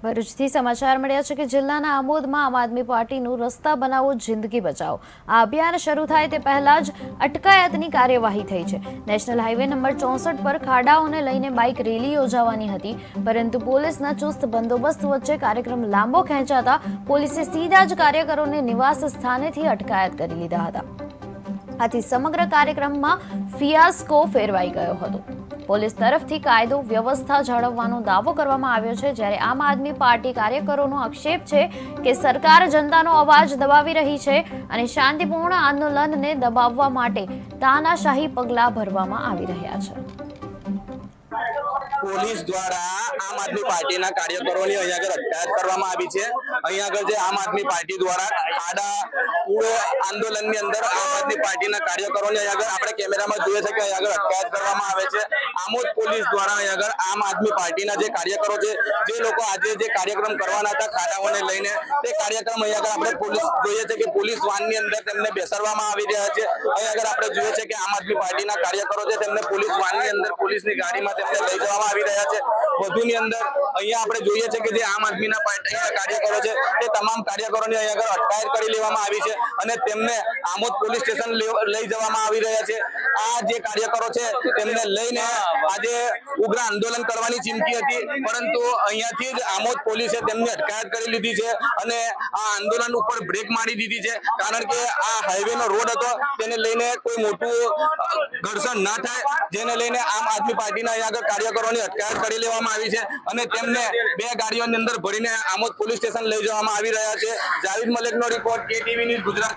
ભરૂચથી સમાચાર મળ્યા છે કે જિલ્લાના આમોદમાં આમ આદમી પાર્ટીનું રસ્તા બનાવો જિંદગી બચાવો આ અભિયાન શરૂ થાય તે પહેલા જ અટકાયતની કાર્યવાહી થઈ છે। નેશનલ હાઈવે નંબર 64 પર ખાડાઓને લઈને બાઇક રેલી યોજાવાની હતી, પરંતુ પોલીસના ચુસ્ત બંદોબસ્ત વચ્ચે કાર્યક્રમ લાંબો ખેંચાતા પોલીસે સીધા જ કાર્યકરોને નિવાસ સ્થાનેથી અટકાયત કરી લીધા હતા। આથી સમગ્ર કાર્યક્રમમાં ફિયાસ્કો ફેરવાઈ ગયો હતો। પોલીસ તરફથી કાયદો વ્યવસ્થા જાળવવાનો દાવો કરવામાં આવ્યો છે, જ્યારે આમ આદમી પાર્ટી કાર્યકરોનો આક્ષેપ છે કે સરકાર જનતાનો અવાજ દબાવી રહી છે અને શાંતિપૂર્ણ આંદોલનને દબાવવા માટે તાનાશાહી પગલાં ભરવામાં આવી રહ્યા છે। પોલીસ દ્વારા આમ આદમી પાર્ટીના કાર્યકરોની અહીંયા આગળ અટકાયત કરવામાં આવી છે। અહીંયા આગળ જે આમ આદમી પાર્ટી દ્વારા ખાડા પૂરો આંદોલનની અંદર આમ આદમી પાર્ટીના કાર્યકરોની અહીંયા આગળ આપણે કેમેરામાં જોઈએ છે કે અહીંયા આગળ અટકાયત કરવામાં આવે છે। આમોદ પોલીસ દ્વારા અહીંયા આગળ આમ આદમી પાર્ટીના જે કાર્યકરો છે, જે લોકો આજે જે કાર્યક્રમ કરવાના હતા ખાડાઓને લઈને, તે કાર્યક્રમ અહીંયા આગળ આપણે પોલીસ જોઈએ છે કે પોલીસ વાનની અંદર તેમને બેસાડવામાં આવી રહ્યા છે। અહીંયા આગળ આપણે જોઈએ છે કે આમ આદમી પાર્ટીના કાર્યકરો છે તેમને પોલીસ વાનની અંદર પોલીસની ગાડીમાં તેમને લઈ જવામાં આવી રહ્યા છે। વધુની અંદર અહીંયા આપણે જોઈએ છે કે જે આમ આદમીના પાર્ટીના કાર્યકરો છે તે તમામ કાર્યકરોની અહીંયા આગળ અટકાયત કરી લેવામાં આવી છે અને તેમને આમોદ પોલીસ સ્ટેશન લઈ જવામાં આવી રહ્યા છે। આ જે કાર્યકરો છે તેમને લઈને આજે ઉગ્ર આંદોલન કરવાની ચીમકી હતી, પરંતુ અહીંયાથી જ આમોદ પોલીસે તેમની અટકાયત કરી લીધી છે અને આ આંદોલન ઉપર બ્રેક મારી દીધી છે, કારણ કે આ હાઈવેનો રોડ હતો, તેને લઈને કોઈ મોટું ઘર્ષણ ના થાય, જેને લઈને આમ આદમી પાર્ટીના અહીંયા આગળ કાર્યકરોની અટકાયત કરી લેવામાં આવી છે અને તેમને 2 ગાડીઓની અંદર ભરીને આમોદ પોલીસ સ્ટેશન લઈ જવામાં આવી રહ્યા છે। જાવેદ મલિકનો રિપોર્ટ, KTV ન્યૂઝ ગુજરાત।